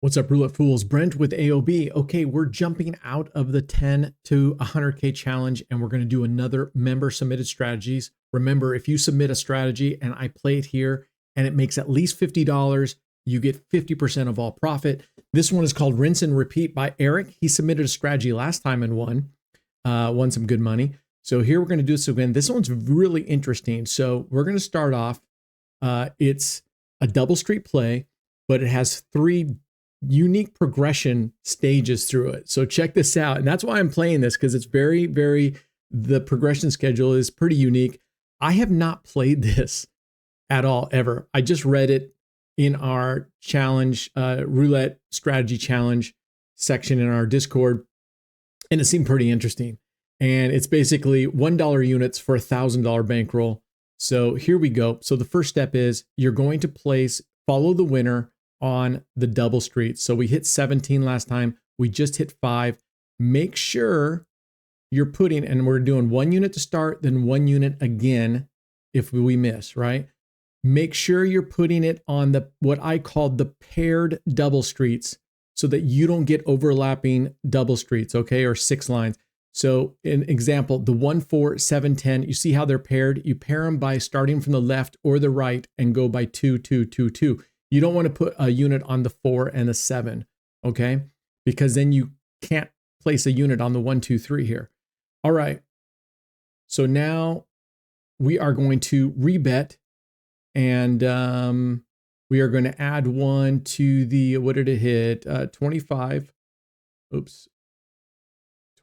What's up, Roulette Fools? Brent with AOB. Okay, we're jumping out of the 10 to 100K challenge, and we're going to do another member submitted strategies. Remember, if you submit a strategy and I play it here and it makes at least $50, you get 50% of all profit. This one is called Rinse and Repeat by Eric. He submitted a strategy last time and won some good money. So here we're going to do this again. This one's really interesting. So we're going to start off. It's a double street play, but it has three unique progression stages through it. So check this out. And that's why I'm playing this, because it's the progression schedule is pretty unique. I have not played this at all, ever. I just read it in our challenge, roulette strategy challenge section in our Discord. And it seemed pretty interesting. And it's basically $1 units for $1,000 bankroll. So here we go. So the first step is you're going to follow the winner on the double street. So we hit 17 last time. We just hit 5. Make sure you're putting, and we're doing 1 unit to start, then 1 unit again if we miss, right? Make sure you're putting it on what I called the paired double streets so that you don't get overlapping double streets, okay, or 6 lines. So in example, the 1, 4, 7, 10, you see how they're paired? You pair them by starting from the left or the right and go by 2, 2, 2, 2. You don't want to put a unit on the 4 and the 7, okay? Because then you can't place a unit on the 1, 2, 3 here. All right. So now we are going to rebet, and we are going to add 1 to the, what did it hit? 25. Oops.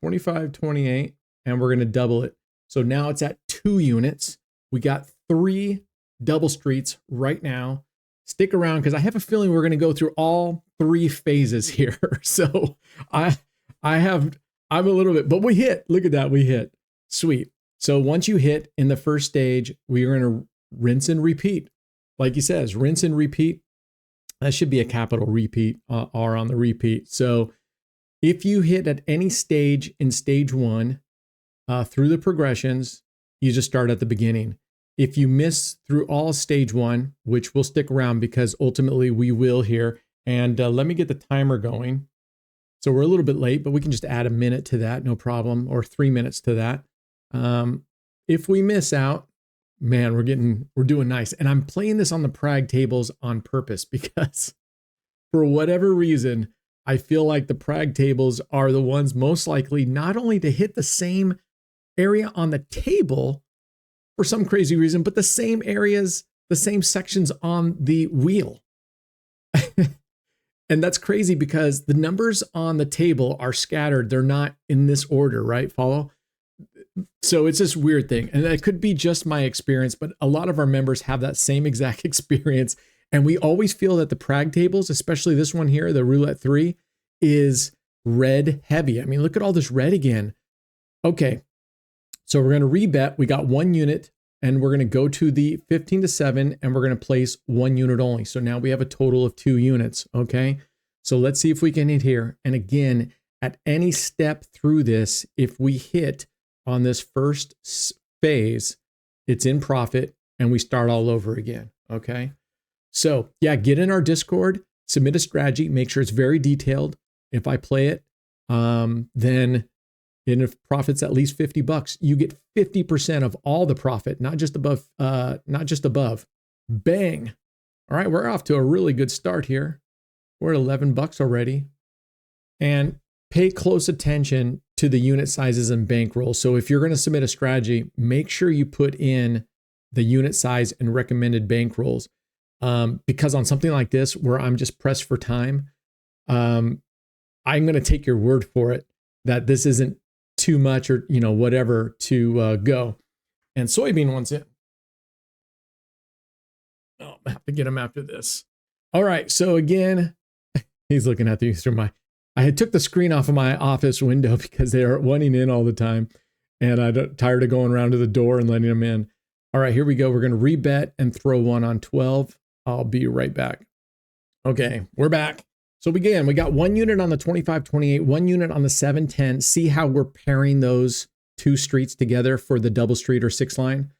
25, 28, and we're going to double it. So now it's at 2 units. We got 3 double streets right now. Stick around because I have a feeling we're going to go through all 3 phases here. So I'm a little bit, but we hit. Look at that, we hit. Sweet. So once you hit in the first stage, we are going to rinse and repeat. Like he says, rinse and repeat. That should be a capital repeat, R on the repeat. So if you hit at any stage in stage 1 through the progressions, you just start at the beginning. If you miss through all stage 1, which will stick around because ultimately we will here, and let me get the timer going. So we're a little bit late, but we can just add a minute to that, no problem, or 3 minutes to that. If we miss out, man, we're doing nice. And I'm playing this on the Prague tables on purpose because for whatever reason, I feel like the Prague tables are the ones most likely not only to hit the same area on the table for some crazy reason, but the same areas, the same sections on the wheel. And that's crazy because the numbers on the table are scattered. They're not in this order, right? Follow? So it's this weird thing. And that could be just my experience, but a lot of our members have that same exact experience. And we always feel that the Prague tables, especially this one here, the Roulette 3, is red heavy. I mean, look at all this red again. Okay, so we're going to rebet. We got 1 unit, and we're going to go to the 15 to 7, and we're going to place 1 unit only. So now we have a total of 2 units, okay? So let's see if we can hit here. And again, at any step through this, if we hit on this first phase, it's in profit, and we start all over again, okay? So yeah, get in our Discord, submit a strategy, make sure it's very detailed. If I play it, then and if profit's at least $50, you get 50% of all the profit, not just above. Bang. All right, we're off to a really good start here. We're at $11 already. And pay close attention to the unit sizes and bankroll. So if you're going to submit a strategy, make sure you put in the unit size and recommended bankrolls. Because on something like this, where I'm just pressed for time, I'm going to take your word for it that this isn't too much or, whatever to go. And soybean wants in. Oh, I have to get him after this. All right. So again, he's looking at these through I had took the screen off of my office window because they are wanting in all the time. And I'm tired of going around to the door and letting them in. All right, here we go. We're going to rebet and throw 1 on 12. I'll be right back. Okay, we're back. So we got 1 unit on the 25, 28, 1 unit on the 7, 10. See how we're pairing those 2 streets together for the double street or 6 line?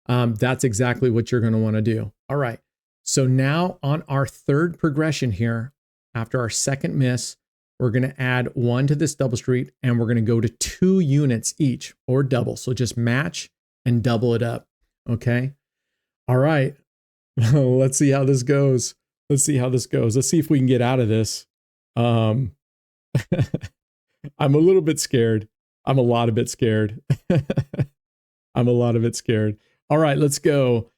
That's exactly what you're going to want to do. All right. So now on our third progression here, after our second miss, we're going to add 1 to this double street, and we're going to go to 2 units each, or double. So just match and double it up. Okay. All right. Let's see how this goes. Let's see how this goes. Let's see if we can get out of this. I'm a little bit scared. I'm a lot of bit scared. I'm a lot of bit scared. All right, let's go.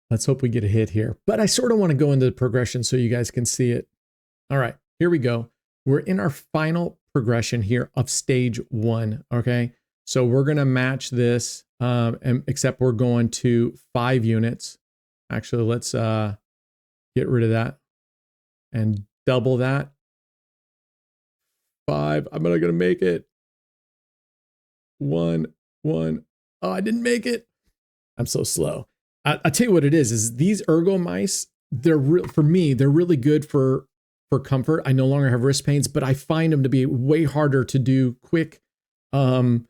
Let's hope we get a hit here. But I sort of want to go into the progression so you guys can see it. All right, here we go. We're in our final progression here of stage 1, okay? So we're going to match this, except we're going to 5 units. Actually, let's get rid of that and double that. 5. I'm not going to make it. 1. Oh, I didn't make it. I'm so slow. I'll tell you what it is these ergo mice, for me, they're really good for comfort. I no longer have wrist pains, but I find them to be way harder to do quick. All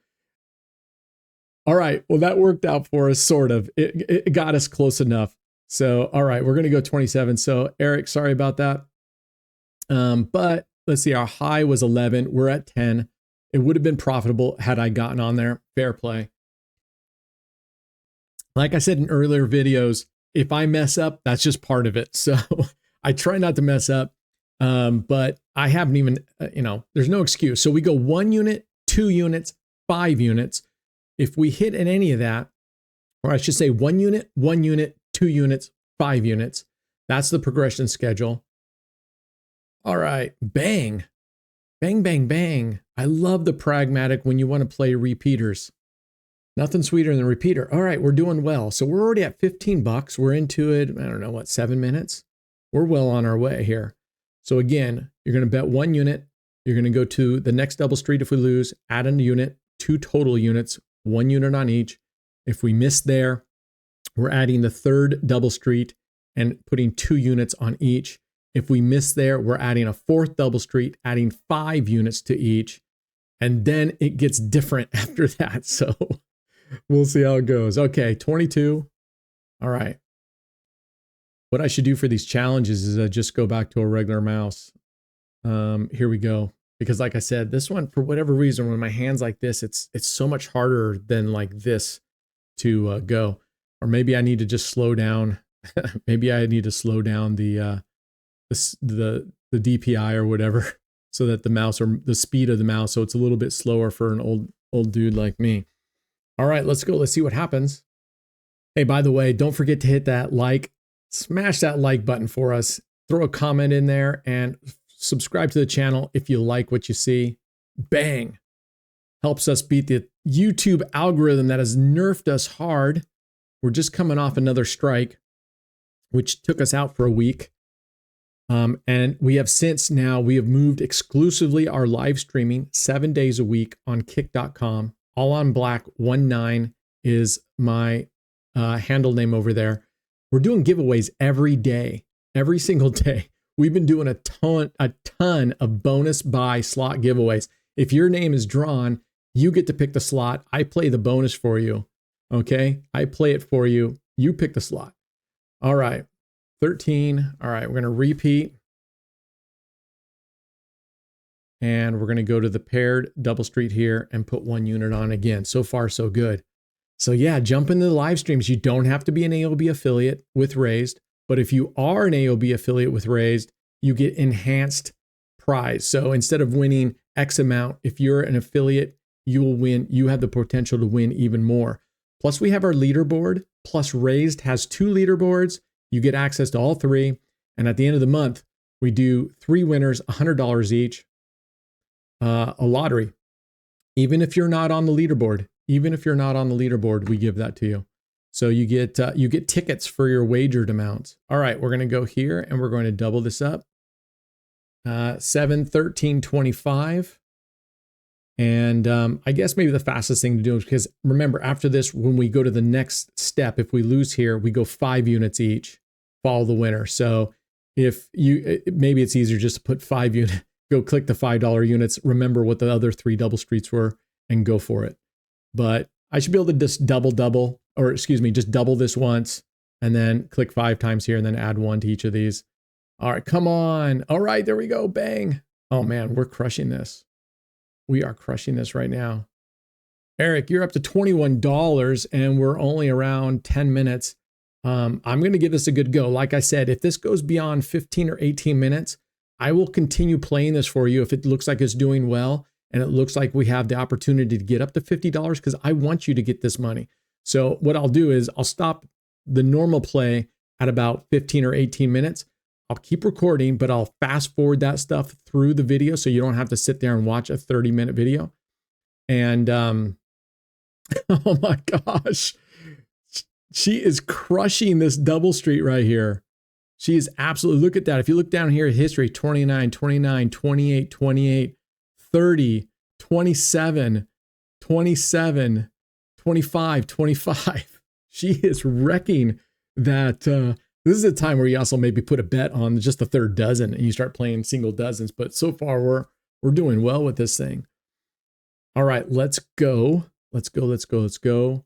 right. Well, that worked out for us, sort of. It got us close enough. So, all right, we're going to go 27. So, Eric, sorry about that. But let's see, our high was 11. We're at 10. It would have been profitable had I gotten on there. Fair play. Like I said in earlier videos, if I mess up, that's just part of it. So I try not to mess up. But I haven't even, there's no excuse. So we go 1 unit, 2 units, 5 units. If we hit in any of that, or I should say 1 unit, 2 units, 5 units, that's the progression schedule. All right, bang, bang, bang, bang. I love the pragmatic when you want to play repeaters. Nothing sweeter than a repeater. All right, we're doing well. So we're already at 15 bucks. We're into it, I don't know, what, 7 minutes? We're well on our way here. So again, you're going to bet 1 unit. You're going to go to the next double street if we lose, add a unit, 2 total units, 1 unit on each. If we miss there, we're adding the 3rd double street and putting 2 units on each. If we miss there, we're adding a 4th double street, adding 5 units to each. And then it gets different after that. So we'll see how it goes. Okay, 22. All right. What I should do for these challenges is just go back to a regular mouse. Here we go. Because like I said, this one, for whatever reason, when my hand's like this, it's so much harder than like this to go. Or maybe I need to just slow down. Maybe I need to slow down the DPI or whatever, so that the mouse, or the speed of the mouse, so it's a little bit slower for an old dude like me. All right, let's go. Let's see what happens. Hey, by the way, don't forget to hit that like, smash that like button for us. Throw a comment in there and subscribe to the channel if you like what you see. Bang. Helps us beat the YouTube algorithm that has nerfed us hard. We're just coming off another strike, which took us out for a week. And we have moved exclusively our live streaming 7 days a week on kick.com. AllonBlack19 is my handle name over there. We're doing giveaways every day, every single day. We've been doing a ton of bonus buy slot giveaways. If your name is drawn, you get to pick the slot. I play the bonus for you. Okay. I play it for you. You pick the slot. All right. 13. All right. We're going to repeat. And we're going to go to the paired double street here and put 1 unit on again. So far, so good. So yeah, jump into the live streams. You don't have to be an AOB affiliate with Raised, but if you are an AOB affiliate with Raised, you get enhanced prize. So instead of winning X amount, if you're an affiliate, you will win. You have the potential to win even more. Plus we have our leaderboard, plus Raised has 2 leaderboards. You get access to all 3. And at the end of the month, we do 3 winners, $100 each. A lottery. Even if you're not on the leaderboard, we give that to you. So you get tickets for your wagered amounts. All right, we're going to go here and we're going to double this up. 7, 13, 25. And I guess maybe the fastest thing to do is, because remember, after this, when we go to the next step, if we lose here, we go 5 units each, follow the winner. So if maybe it's easier just to put 5 units, go click the $5 units, remember what the other 3 double streets were, and go for it. But I should be able to just double, or excuse me, just double this once and then click 5 times here and then add 1 to each of these. All right, come on. All right, there we go. Bang. Oh man, we're crushing this. We are crushing this right now. Eric, you're up to $21 and we're only around 10 minutes. I'm going to give this a good go. Like I said, if this goes beyond 15 or 18 minutes, I will continue playing this for you if it looks like it's doing well and it looks like we have the opportunity to get up to $50 because I want you to get this money. So what I'll do is I'll stop the normal play at about 15 or 18 minutes. I'll keep recording, but I'll fast forward that stuff through the video so you don't have to sit there and watch a 30-minute video. And oh my gosh, she is crushing this double street right here. She is absolutely, look at that. If you look down here at history, 29, 29, 28, 28, 30, 27, 27, 25, 25. She is wrecking that. This is a time where you also maybe put a bet on just the third dozen and you start playing single dozens. But so far we're doing well with this thing. All right, let's go. Let's go, let's go, let's go.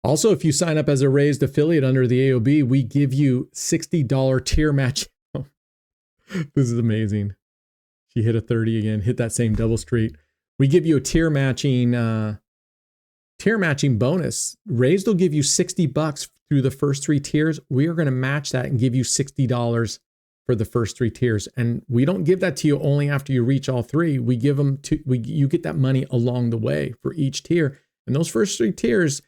Also, if you sign up as a raised affiliate under the AOB, we give you $60 tier match. This is amazing. She hit a 30 again, hit that same double street. We give you a tier matching bonus. Raised will give you $60 through the first 3 tiers. We are going to match that and give you $60 for the first 3 tiers. And we don't give that to you only after you reach all 3. We give them to you get that money along the way for each tier. And those first 3 tiers,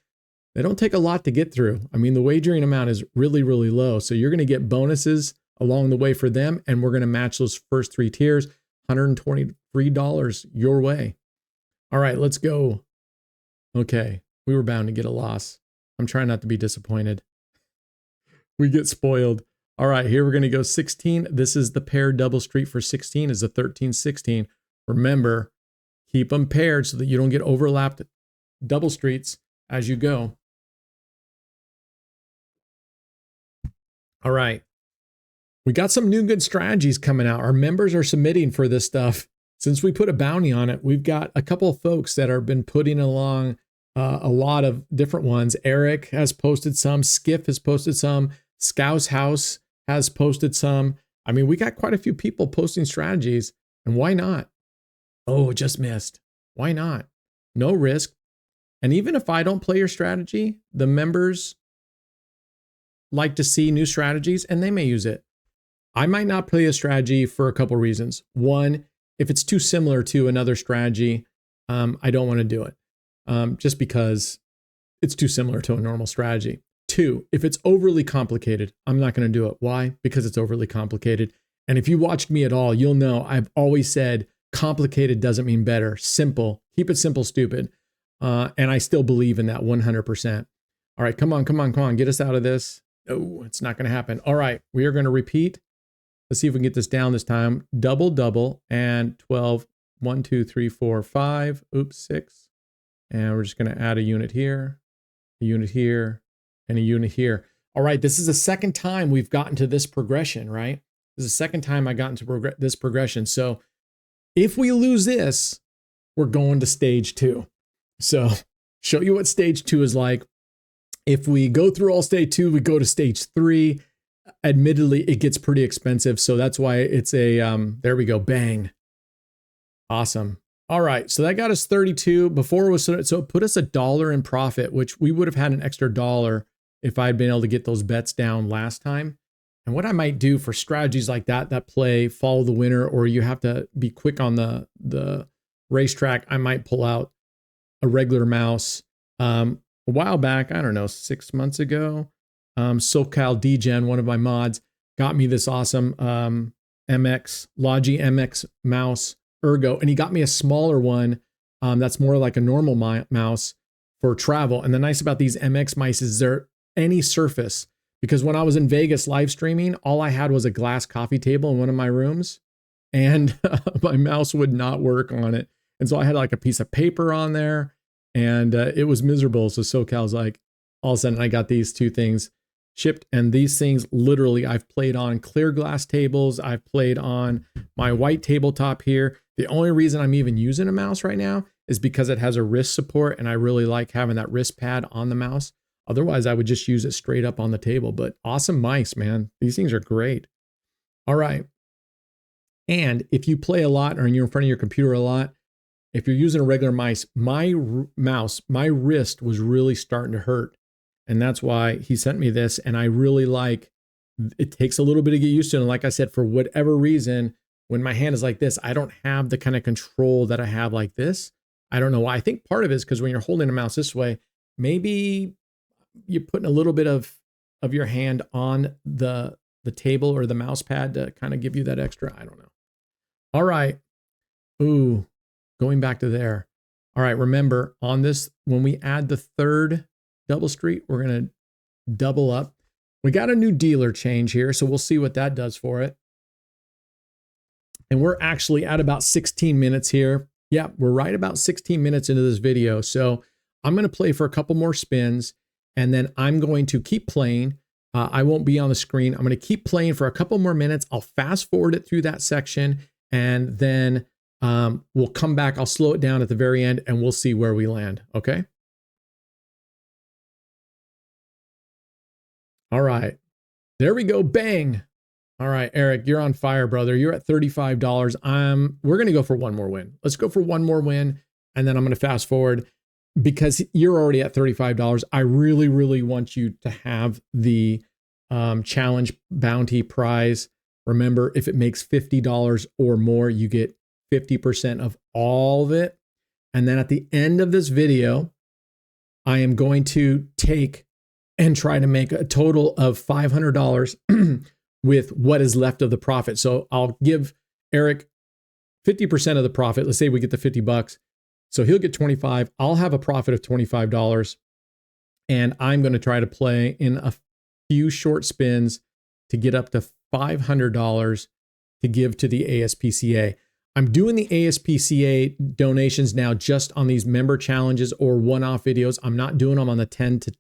they don't take a lot to get through. I mean, the wagering amount is really, really low. So you're going to get bonuses along the way for them. And we're going to match those first 3 tiers, $123 your way. All right, let's go. Okay, we were bound to get a loss. I'm trying not to be disappointed. We get spoiled. All right, here we're going to go 16. This is the paired double street for 16 is a 13-16. Remember, keep them paired so that you don't get overlapped double streets as you go. All right. We got some new good strategies coming out. Our members are submitting for this stuff. Since we put a bounty on it, we've got a couple of folks that have been putting along a lot of different ones. Eric has posted some. Skiff has posted some. Scouse House has posted some. I mean, we got quite a few people posting strategies. And why not? Oh, just missed. Why not? No risk. And even if I don't play your strategy, the members like to see new strategies and they may use it. I might not play a strategy for a couple reasons. One, if it's too similar to another strategy, I don't want to do it just because it's too similar to a normal strategy. 2, if it's overly complicated, I'm not going to do it. Why? Because it's overly complicated. And if you watched me at all, you'll know I've always said complicated doesn't mean better. Simple. Keep it simple, stupid. And I still believe in that 100%. All right, come on, come on, come on. Get us out of this. No, it's not going to happen. All right, we are going to repeat. Let's see if we can get this down this time. Double, double, and 12. 1, 2, 3, 4, 5. Oops, 6. And we're just going to add a unit here, a unit here, and a unit here. All right, this is the second time we've gotten to this progression, right? This is the second time I got into this progression. So if we lose this, we're going to stage 2. So show you what stage 2 is like. If we go through all stage 2, we go to stage 3. Admittedly, it gets pretty expensive. So that's why it's a, there we go, bang. Awesome. All right, so that got us 32. Before it was, so it put us $1 in profit, which we would have had an extra $1 if I'd been able to get those bets down last time. And what I might do for strategies like that play follow the winner, or you have to be quick on the racetrack, I might pull out a regular mouse. A while back, I don't know, 6 months ago, SoCal DGen, one of my mods, got me this awesome MX, Logi MX mouse, Ergo, and he got me a smaller one that's more like a normal mouse for travel. And the nice about these MX mice is they're any surface, because when I was in Vegas live streaming, all I had was a glass coffee table in one of my rooms, and my mouse would not work on it. And so I had like a piece of paper on there, and it was miserable. So SoCal's like, all of a sudden I got these 2 things shipped, and these things literally I've played on clear glass tables. I've played on my white tabletop here. The only reason I'm even using a mouse right now is because it has a wrist support, and I really like having that wrist pad on the mouse. Otherwise, I would just use it straight up on the table. But awesome mice, man. These things are great. All right. And if you play a lot or you're in front of your computer a lot, if you're using a regular mouse, my wrist was really starting to hurt. And that's why he sent me this. And I really like, it takes a little bit to get used to. And like I said, for whatever reason, when my hand is like this, I don't have the kind of control that I have like this. I don't know why. I think part of it is because when you're holding a mouse this way, maybe you're putting a little bit of your hand on the table or the mouse pad to kind of give you that extra. I don't know. All right. Ooh, going back to there. All right. Remember on this, when we add the third double street, we're going to double up. We got a new dealer change here, so we'll see what that does for it. And we're actually at about 16 minutes here. Yeah, we're right about 16 minutes into this video. So I'm going to play for a couple more spins, and then I'm going to keep playing. I won't be on the screen. I'm going to keep playing for a couple more minutes. I'll fast forward it through that section, and then we'll come back. I'll slow it down at the very end, and we'll see where we land. Okay. All right. There we go. Bang. All right, Eric, you're on fire, brother. You're at $35. We're going to go for one more win. Let's go for one more win, and then I'm going to fast forward because you're already at $35. I really, really want you to have the challenge bounty prize. Remember, if it makes $50 or more, you get 50% of all of it. And then at the end of this video, I am going to take and try to make a total of $500 with what is left of the profit. So I'll give Eric 50% of the profit. Let's say we get the $50. So he'll get 25. I'll have a profit of $25. And I'm going to try to play in a few short spins to get up to $500 to give to the ASPCA. I'm doing the ASPCA donations now just on these member challenges or one-off videos. I'm not doing them on the 10 to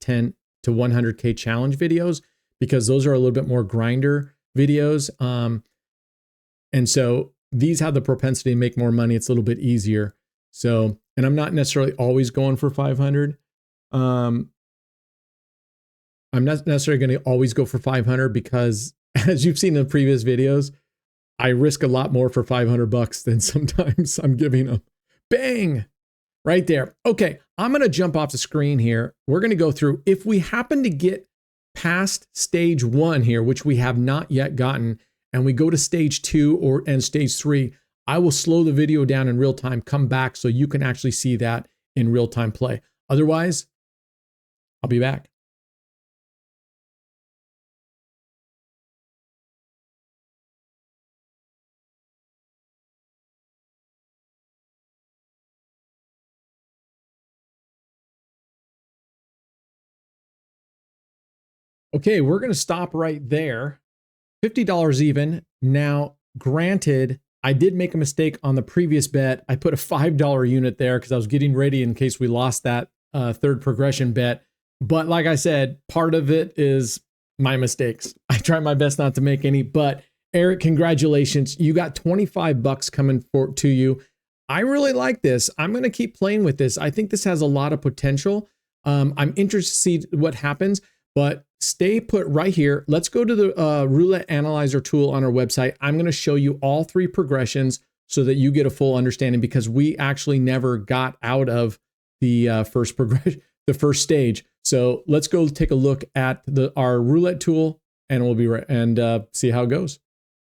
100K challenge videos because those are a little bit more grinder videos. And so these have the propensity to make more money. It's a little bit easier. So, and I'm not necessarily always going for 500. I'm not necessarily going to always go for 500 because as you've seen in the previous videos, I risk a lot more for $500 than sometimes I'm giving them. Bang! Right there. Okay, I'm going to jump off the screen here. We're going to go through. If we happen to get past stage 1 here, which we have not yet gotten, and we go to stage 2 and stage 3, I will slow the video down in real time, come back so you can actually see that in real time play. Otherwise, I'll be back. Okay, we're going to stop right there. $50 even. Now, granted, I did make a mistake on the previous bet. I put a $5 unit there because I was getting ready in case we lost that third progression bet. But like I said, part of it is my mistakes. I try my best not to make any. But Eric, congratulations. You got $25 coming to you. I really like this. I'm going to keep playing with this. I think this has a lot of potential. I'm interested to see what happens. But stay put right here. Let's go to the Roulette Analyzer tool on our website. I'm going to show you all 3 progressions so that you get a full understanding because we actually never got out of the first progression, the first stage. So let's go take a look at our Roulette tool and we'll be right and see how it goes.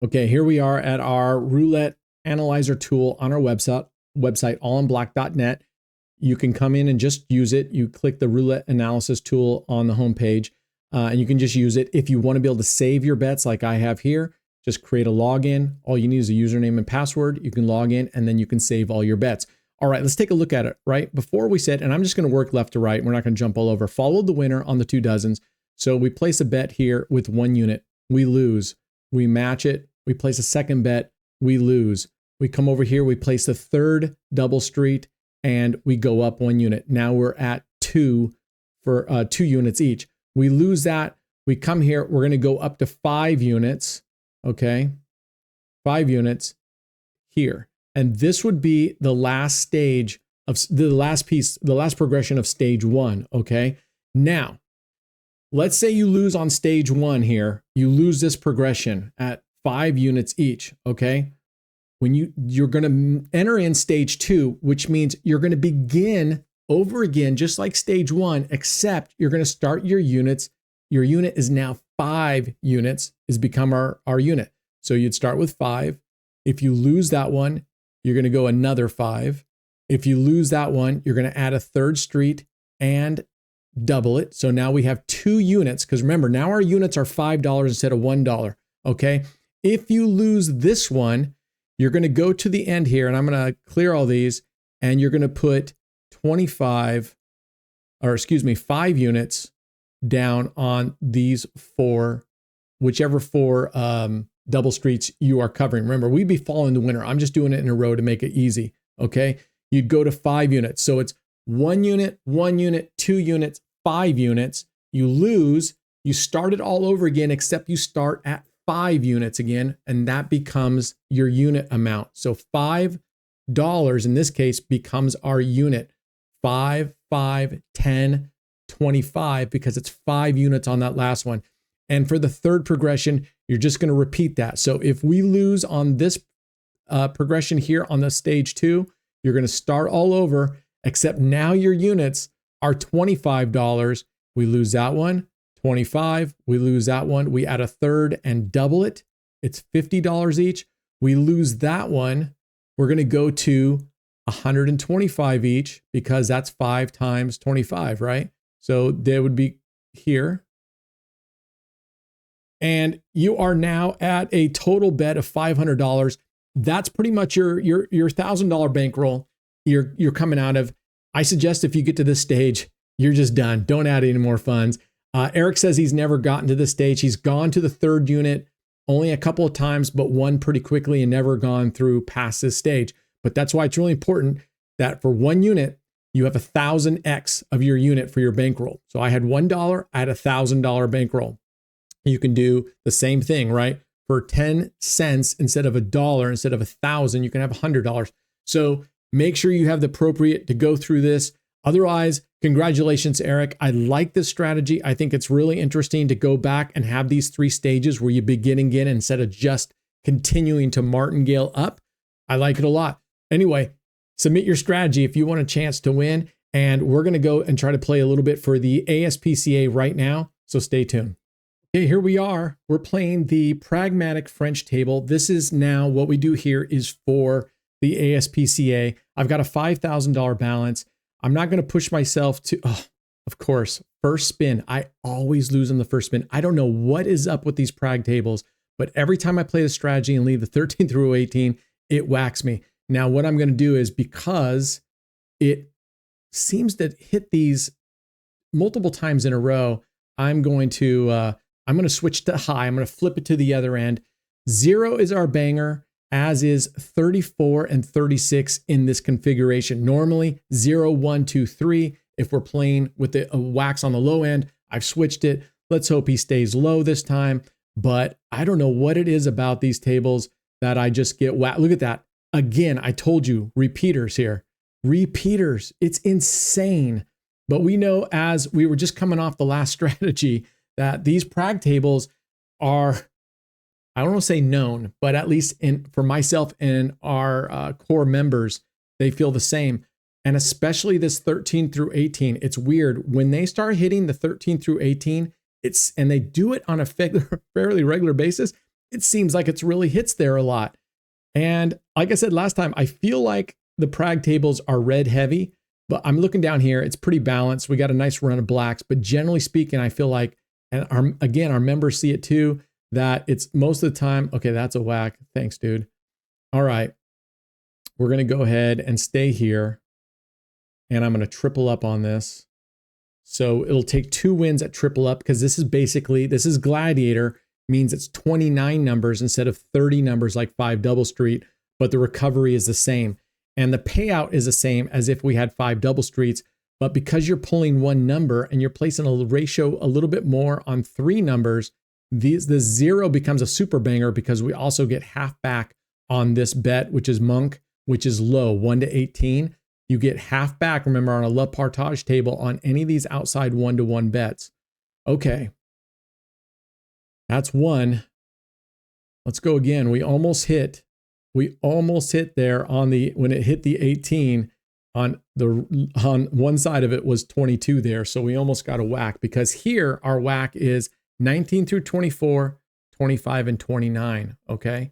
Okay, here we are at our Roulette Analyzer tool on our website AllonBlack.net. You can come in and just use it. You click the roulette analysis tool on the homepage, and you can just use it. If you want to be able to save your bets like I have here, just create a login. All you need is a username and password. You can log in, and then you can save all your bets. All right, let's take a look at it, right? Before we said, and I'm just going to work left to right. We're not going to jump all over. Follow the winner on the 2 dozens. So we place a bet here with 1 unit. We lose. We match it. We place a second bet. We lose. We come over here. We place the third double street. And we go up 1 unit. Now we're at 2 for 2 units each. We lose that. We come here. We're going to go up to 5 units. Okay. 5 units here. And this would be the last stage of the last piece, the last progression of stage 1. Okay. Now, let's say you lose on stage one here, you lose this progression at 5 units each, okay? When you're going to enter in stage two, which means you're going to begin over again, just like stage one, except you're going to start your units. Your unit is now 5 units, is become our unit. So you'd start with 5. If you lose that one, you're going to go another 5. If you lose that one, you're going to add a third street and double it. So now we have 2 units, because remember, now our units are $5 instead of $1, okay? If you lose this one, you're going to go to the end here, and I'm going to clear all these, and you're going to put 5 units down on these 4, whichever 4 double streets you are covering. Remember, we'd be following the winner. I'm just doing it in a row to make it easy, okay? You'd go to 5 units. So it's 1 unit, 1 unit, 2 units, 5 units. You lose, you start it all over again, except you start at 5 units again, and that becomes your unit amount. So $5 in this case becomes our unit. 5, 5, 10, 25, because it's 5 units on that last one. And for the third progression, you're just going to repeat that. So if we lose on this progression here on the stage 2, you're going to start all over, except now your units are $25. We lose that one, 25. We lose that one. We add a third and double it. It's $50 each. We lose that one. We're going to go to 125 each, because that's 5 times 25, right? So they would be here. And you are now at a total bet of $500. That's pretty much your $1,000 bankroll you're coming out of. I suggest if you get to this stage, you're just done. Don't add any more funds. Eric says he's never gotten to this stage. He's gone to the third unit only a couple of times, but won pretty quickly and never gone through past this stage. But that's why it's really important that for 1 unit, you have 1,000x of your unit for your bankroll. So I had $1, I had $1,000 bankroll. You can do the same thing, right? For 10 cents instead of $1, instead of 1,000, you can have $100. So make sure you have the appropriate to go through this. Otherwise, congratulations, Eric. I like this strategy. I think it's really interesting to go back and have these 3 stages where you begin again instead of just continuing to martingale up. I like it a lot. Anyway, submit your strategy if you want a chance to win. And we're going to go and try to play a little bit for the ASPCA right now. So stay tuned. Okay, here we are. We're playing the pragmatic French table. This is now what we do here is for the ASPCA. I've got a $5,000 balance. I'm not going to push myself to, of course, first spin. I always lose on the first spin. I don't know what is up with these prag tables, but every time I play the strategy and leave the 13 through 18, it whacks me. Now, what I'm going to do is, because it seems to hit these multiple times in a row, I'm going to switch to high. I'm going to flip it to the other end. 0 is our banger, as is 34 and 36 in this configuration. Normally 0, 1, 2, 3. If we're playing with the wax on the low end, I've switched it. Let's hope he stays low this time. But I don't know what it is about these tables that I just get whacked. Look at that. Again, I told you, repeaters here. Repeaters. It's insane. But we know, as we were just coming off the last strategy, that these prag tables are, I don't want to say known, but at least for myself and our core members, they feel the same. And especially this 13 through 18, it's weird. When they start hitting the 13 through 18, and they do it on a fairly regular basis, it seems like it's really hits there a lot. And like I said last time, I feel like the prag tables are red heavy, but I'm looking down here. It's pretty balanced. We got a nice run of blacks, but generally speaking, I feel like, and our members see it too, that it's most of the time, okay, that's a whack. Thanks, dude. All right. We're going to go ahead and stay here. And I'm going to triple up on this. So it'll take 2 wins at triple up, because this is Gladiator, means it's 29 numbers instead of 30 numbers like 5 double street, but the recovery is the same. And the payout is the same as if we had 5 double streets, but because you're pulling 1 number and you're placing a ratio a little bit more on 3 numbers, the 0 becomes a super banger, because we also get half back on this bet, which is Monk, which is low, 1 to 18. You get half back, remember, on a Le Partage table on any of these outside 1-to-1 bets. Okay. That's one. Let's go again. We almost hit there on the, when it hit the 18 on one side of it was 22 there. So we almost got a whack, because here our whack is 19 through 24, 25 and 29. Okay.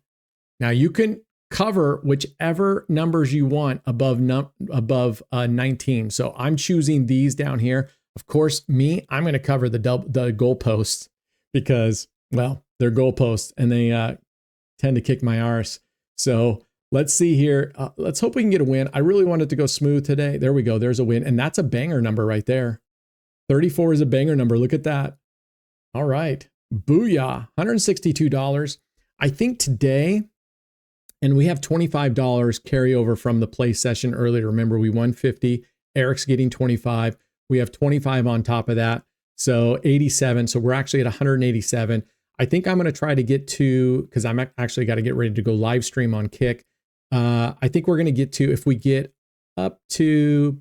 Now you can cover whichever numbers you want above 19. So I'm choosing these down here. Of course, I'm going to cover the goalposts because, well, they're goalposts and they tend to kick my arse. So let's see here. Let's hope we can get a win. I really want it to go smooth today. There we go. There's a win. And that's a banger number right there. 34 is a banger number. Look at that. All right. Booyah. $162. I think today, and we have $25 carryover from the play session earlier. Remember, we won 50. Eric's getting 25. We have 25 on top of that. So 87. So we're actually at 187. I think I'm going to try to get to, because I'm actually got to get ready to go live stream on Kick. I think we're going to get to, if we get up to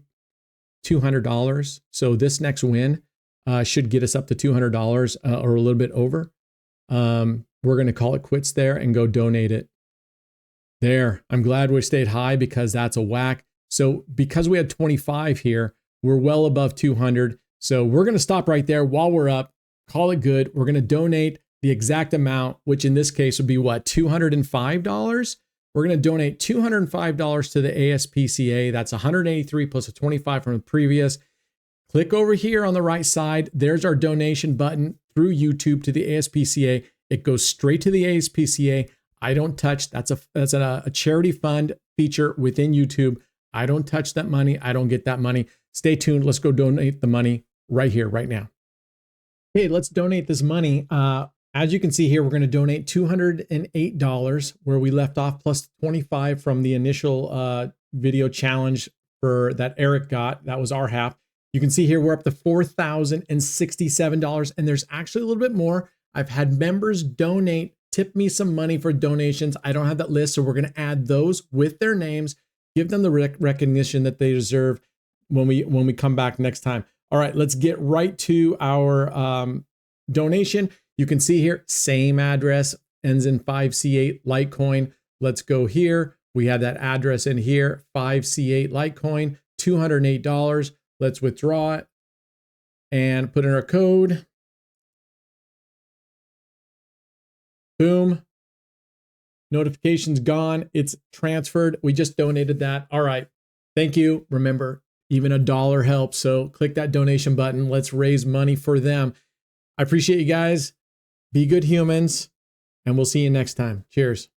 $200. So this next win should get us up to $200 or a little bit over. We're going to call it quits there and go donate it. There. I'm glad we stayed high because that's a whack. So because we had 25 here, we're well above 200. So we're going to stop right there while we're up, call it good. We're going to donate the exact amount, which in this case would be what, $205? We're going to donate $205 to the ASPCA. That's 183 plus a 25 from the previous. Click over here on the right side. There's our donation button through YouTube to the ASPCA. It goes straight to the ASPCA. I don't touch. That's a charity fund feature within YouTube. I don't touch that money. I don't get that money. Stay tuned. Let's go donate the money right here, right now. Okay, let's donate this money. As you can see here, we're going to donate $208 where we left off, plus 25 from the initial video challenge for that Eric got. That was our half. You can see here we're up to $4,067, and there's actually a little bit more. I've had members tip me some money for donations. I don't have that list, so we're going to add those with their names, give them the recognition that they deserve when we come back next time. All right, let's get right to our donation. You can see here, same address, ends in 5C8 Litecoin. Let's go here. We have that address in here, 5C8 Litecoin, $208. Let's withdraw it and put in our code. Boom. Notification's gone. It's transferred. We just donated that. All right. Thank you. Remember, even $1 helps. So click that donation button. Let's raise money for them. I appreciate you guys. Be good humans, and we'll see you next time. Cheers.